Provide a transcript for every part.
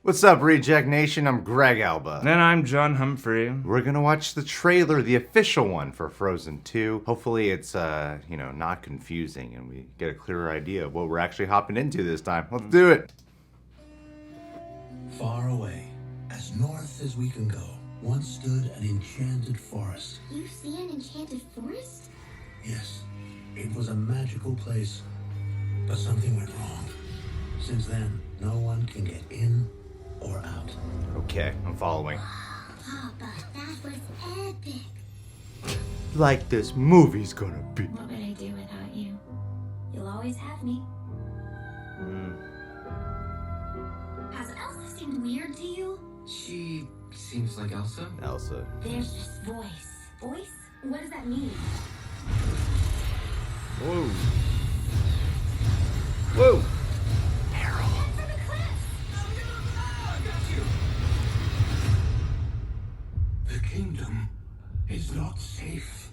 What's up, Reject Nation? I'm Greg Alba. And I'm John Humphrey. We're gonna watch the trailer, the official one for Frozen 2. Hopefully it's, not confusing and we get a clearer idea of what we're actually hopping into this time. Let's do it. Far away, as north as we can go, once stood an enchanted forest. You see an enchanted forest? Yes, it was a magical place, but something went wrong. Since then, no one can get in or out. Okay, I'm following. Papa, that was epic. Like this movie's gonna be. What would I do without you? You'll always have me. Has Elsa seemed weird to you? She seems like Elsa. Elsa. There's this voice. Voice? What does that mean? Whoa. Whoa. The kingdom is not safe.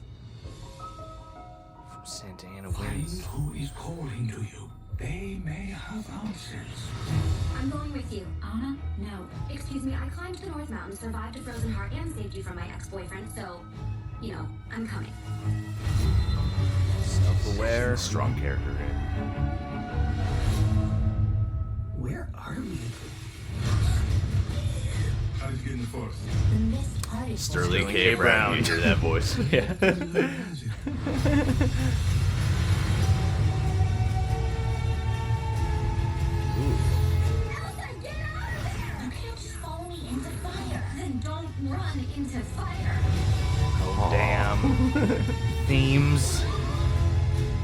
From Santa Ana Find Wins. who is calling to you. They may have answers. I'm going with you. Anna? No. Excuse me, I climbed the North Mountain, survived a frozen heart, and saved you from my ex-boyfriend, so, I'm coming. Self-aware. Strong character, right? Where are we? How did you get in the forest? The mist parted. Sterling K. Brown. You hear that voice? Yeah. Elsa, get out of there! You can't just follow me into fire. Then don't run into fire. Oh, damn. Themes.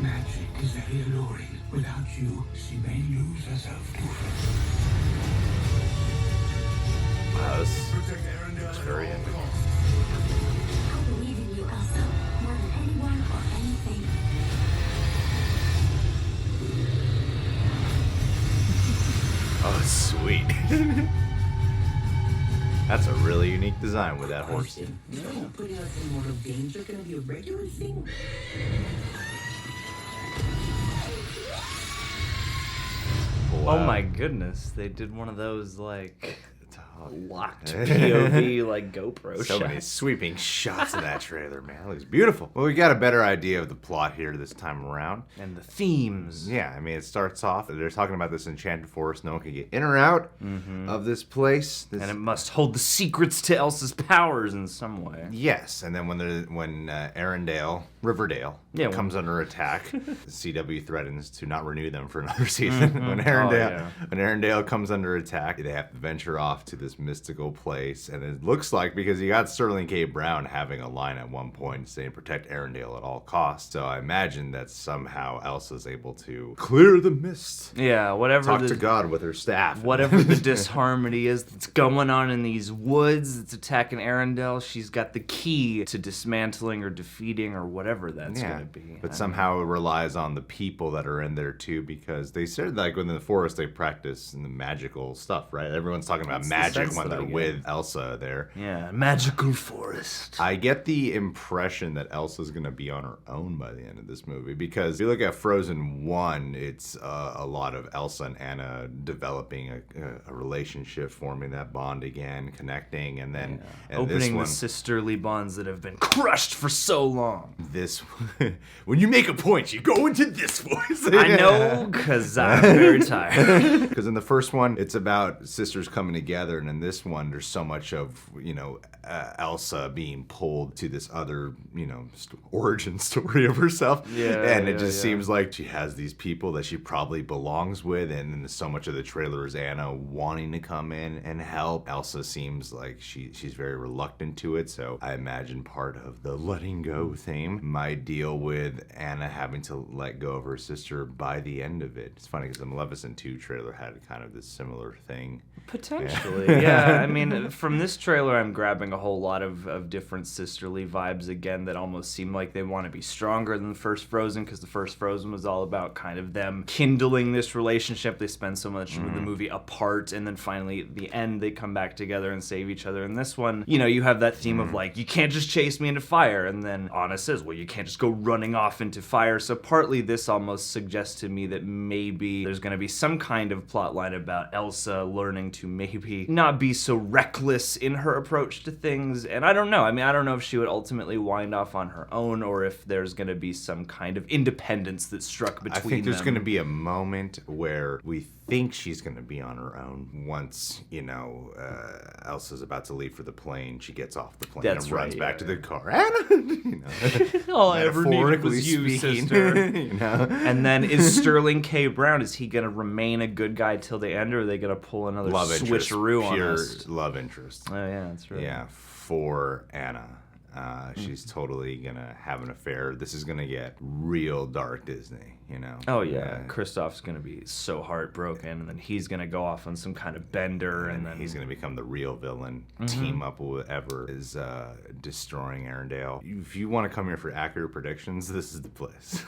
Magic is very alluring. Without you, she may lose herself to it. Wow, this Protect Arendelle looks at very all epic. costs. I believe in you, Elsa, more than anyone or anything. Oh, sweet. That's a really unique design with that horse. No, putting us in mortal danger gonna be a regular thing. Oh my goodness, they did one of those locked POV GoPro So many shots. sweeping shots in that trailer, man. It looks beautiful. Well, we got a better idea of the plot here this time around. And the themes. Yeah, I mean, it starts off, they're talking about this enchanted forest. No one can get in or out of this place. And it must hold the secrets to Elsa's powers in some way. Yes, and then when Arendelle, Riverdale, Yeah, comes under attack, the CW threatens to not renew them for another season. When Arendelle comes under attack, they have to venture off to this mystical place, and it looks like, because you got Sterling K. Brown having a line at one point saying protect Arendelle at all costs, so I imagine that somehow Elsa's able to clear the mist. Yeah, whatever Talk to God with her staff. whatever the disharmony is that's going on in these woods that's attacking Arendelle, she's got the key to dismantling or defeating or whatever that's going to be. But somehow it relies on the people that are in there too, because they said within the forest they practice the magical stuff, right? Everyone's talking about magic sense when that they're I get. with Elsa there. Yeah, magical forest. I get the impression that Elsa's gonna be on her own by the end of this movie, because if you look at Frozen 1, it's a lot of Elsa and Anna developing a relationship, forming that bond again, connecting, and then and Opening this the one, sisterly bonds that have been crushed for so long. this when you make a point, you go into this voice. I know, because I'm very tired. Because in the first one, it's about sisters coming together, and in this one, there's so much of, Elsa being pulled to this other, origin story of herself. And it just seems like she has these people that she probably belongs with, and then so much of the trailer is Anna wanting to come in and help. Elsa seems like she's very reluctant to it, so I imagine part of the letting go theme might deal with Anna having to let go of her sister by the end of it. It's funny because the Maleficent 2 trailer had kind of this similar thing. Potentially, yeah. I mean, from this trailer, I'm grabbing a whole lot of different sisterly vibes again that almost seem like they want to be stronger than the first Frozen, because the first Frozen was all about kind of them kindling this relationship. They spend so much of the movie apart, and then finally at the end they come back together and save each other. In this one, you have that theme of you can't just chase me into fire, and then Anna says, well, you can't just go running off into fire. So partly this almost suggests to me that maybe there's going to be some kind of plot line about Elsa learning to maybe not be so reckless in her approach to things. And I don't know. I mean, I don't know if she would ultimately wind off on her own or if there's going to be some kind of independence that's struck between them. I think there's going to be a moment where we think she's going to be on her own once, Elsa's about to leave for the plane. She gets off the plane and runs back to the car. All I ever needed was you, speaking, sister. And then is Sterling K. Brown, is he going to remain a good guy till the end, or are they going to pull another switcheroo on us? Pure love interest. Oh, yeah, that's right. Yeah, for Anna. She's totally gonna have an affair. This is gonna get real dark Disney, Oh yeah, Kristoff's gonna be so heartbroken, and then he's gonna go off on some kind of bender, and then he's gonna become the real villain. Team up with whoever is destroying Arendelle. If you want to come here for accurate predictions, this is the place.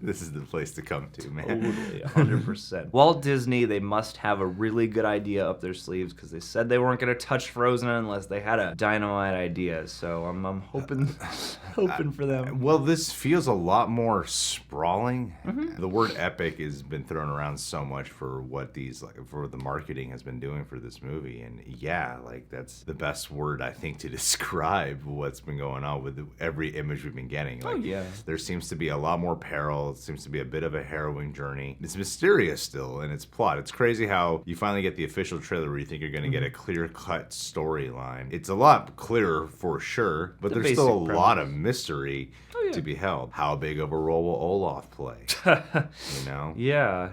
This is the place to come to, man. Totally, 100%. Walt Disney, they must have a really good idea up their sleeves because they said they weren't gonna touch Frozen unless they had a dynamite idea. So I'm hoping for them. Well, this feels a lot more sprawling. The word epic has been thrown around so much for what for the marketing has been doing for this movie, and that's the best word I think to describe what's been going on with every image we've been getting. There seems to be a lot more peril. It seems to be a bit of a harrowing journey. It's mysterious still in its plot. It's crazy how you finally get the official trailer where you think you're going to get a clear-cut storyline. It's a lot clearer for sure, but there's still a lot of mystery to be held. How big of a role will Olaf play? Yeah,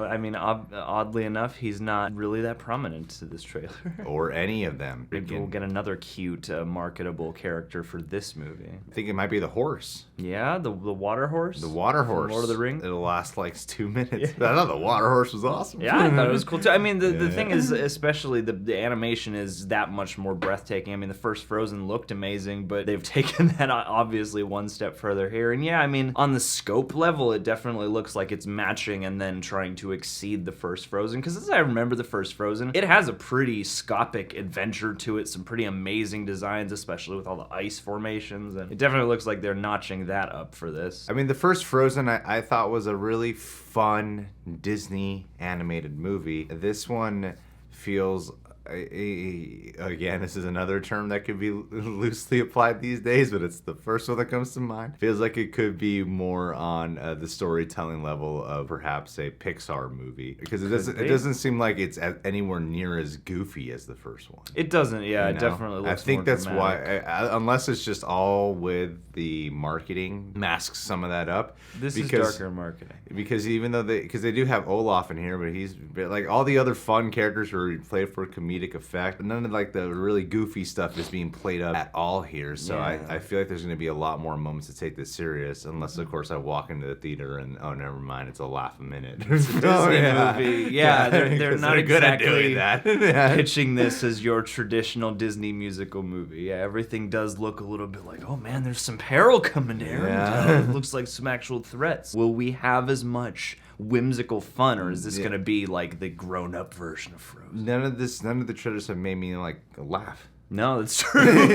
I mean, oddly enough, he's not really that prominent to this trailer. Or any of them. Maybe we'll get another cute, marketable character for this movie. I think it might be the horse. Yeah, the water horse? The water horse. Lord of the Rings? It'll last like 2 minutes. Yeah. I thought the water horse was awesome. Yeah, I thought it was cool too. I mean, the thing is, especially the animation is that much more breathtaking. I mean, the first Frozen looked amazing, but they've taken that obviously one step further here. And yeah, I mean, on the scope level, it definitely looks like it's matching and then trying to exceed the first Frozen. Because as I remember the first Frozen, it has a pretty scopic adventure to it, some pretty amazing designs, especially with all the ice formations. And it definitely looks like they're notching that up for this. I mean, the first Frozen I thought was a really fun Disney animated movie. This one feels... Again, this is another term that could be loosely applied these days, but it's the first one that comes to mind. Feels like it could be more on the storytelling level of perhaps a Pixar movie, because it doesn't seem like it's anywhere near as goofy as the first one. It doesn't, yeah. It definitely looks. I think more that's dramatic. why, unless it's just all with the marketing masks some of that up. This is darker marketing. Because even though they do have Olaf in here, but he's like all the other fun characters were played for comedic effect. None of like the really goofy stuff is being played up at all here. So I feel like there's going to be a lot more moments to take this serious, unless of course I walk into the theater and never mind, it's a laugh a minute. It's a Disney movie. Yeah, they're not good at exactly doing that. pitching this as your traditional Disney musical movie. Yeah, everything does look a little bit like, oh man, there's some peril coming there. Yeah. It looks like some actual threats. Will we have as much whimsical fun, or is this going to be like the grown-up version of Frozen? None of the trailers have made me like laugh. No, that's true.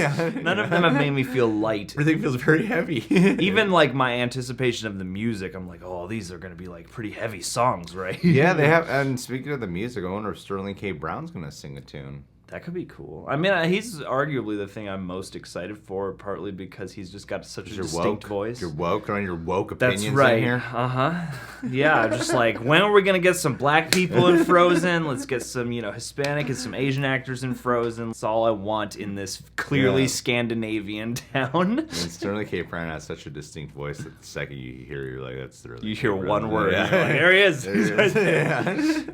None of them have made me feel light. Everything feels very heavy. Even like my anticipation of the music, I'm like, oh, these are going to be like pretty heavy songs, right? Yeah, they have. And speaking of the music, I wonder if Sterling K. Brown's going to sing a tune. That could be cool. I mean, he's arguably the thing I'm most excited for, partly because he's just got such a distinct voice. You're woke on your woke opinions. That's right. In here. Yeah, just like, when are we going to get some black people in Frozen? Let's get some, Hispanic and some Asian actors in Frozen. That's all I want in this clearly Scandinavian town. And Sterling K. Brown has such a distinct voice that the second you hear, you're like, that's really. You hear one word, and you're like, there he is. He's right there.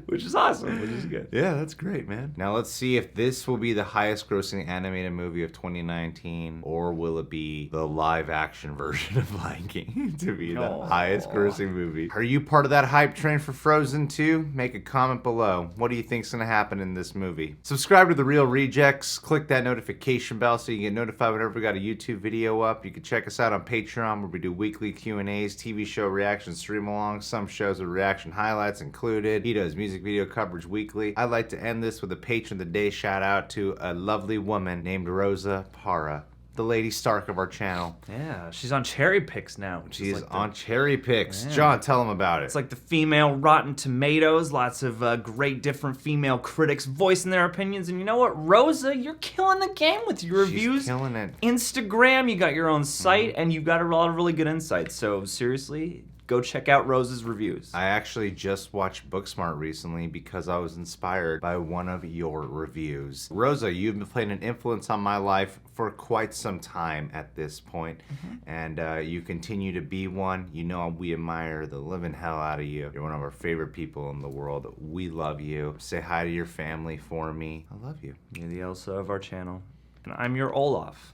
Which is awesome, which is good. Yeah, that's great, man. Now let's see if this will be the highest grossing animated movie of 2019, or will it be the live action version of Lion King to be the highest grossing movie? Are you part of that hype train for Frozen 2? Make a comment below. What do you think's gonna happen in this movie? Subscribe to The Real Rejects. Click that notification bell so you get notified whenever we got a YouTube video up. You can check us out on Patreon, where we do weekly Q&As, TV show reactions, stream alongs, some shows with reaction highlights included. He does music video coverage weekly. I'd like to end this with a Patron of the Day shout out to a lovely woman named Rosa Para. the Lady Stark of our channel. Yeah, she's on Cherry Picks now. She is on Cherry Picks. John, tell them about it. It's like the female Rotten Tomatoes. Lots of great different female critics voicing their opinions. And you know what, Rosa, you're killing the game with your reviews. She's killing it. Instagram, you got your own site, and you've got a lot of really good insights. So seriously, go check out Rosa's reviews. I actually just watched Booksmart recently because I was inspired by one of your reviews. Rosa, you've been playing an influence on my life for quite some time at this point, and you continue to be one. You know we admire the living hell out of you. You're one of our favorite people in the world. We love you. Say hi to your family for me. I love you. You're the Elsa of our channel. And I'm your Olaf.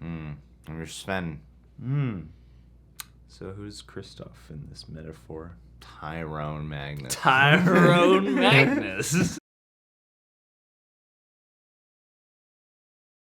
I'm your Sven. So who's Kristoff in this metaphor? Tyrone Magnus. Tyrone Magnus.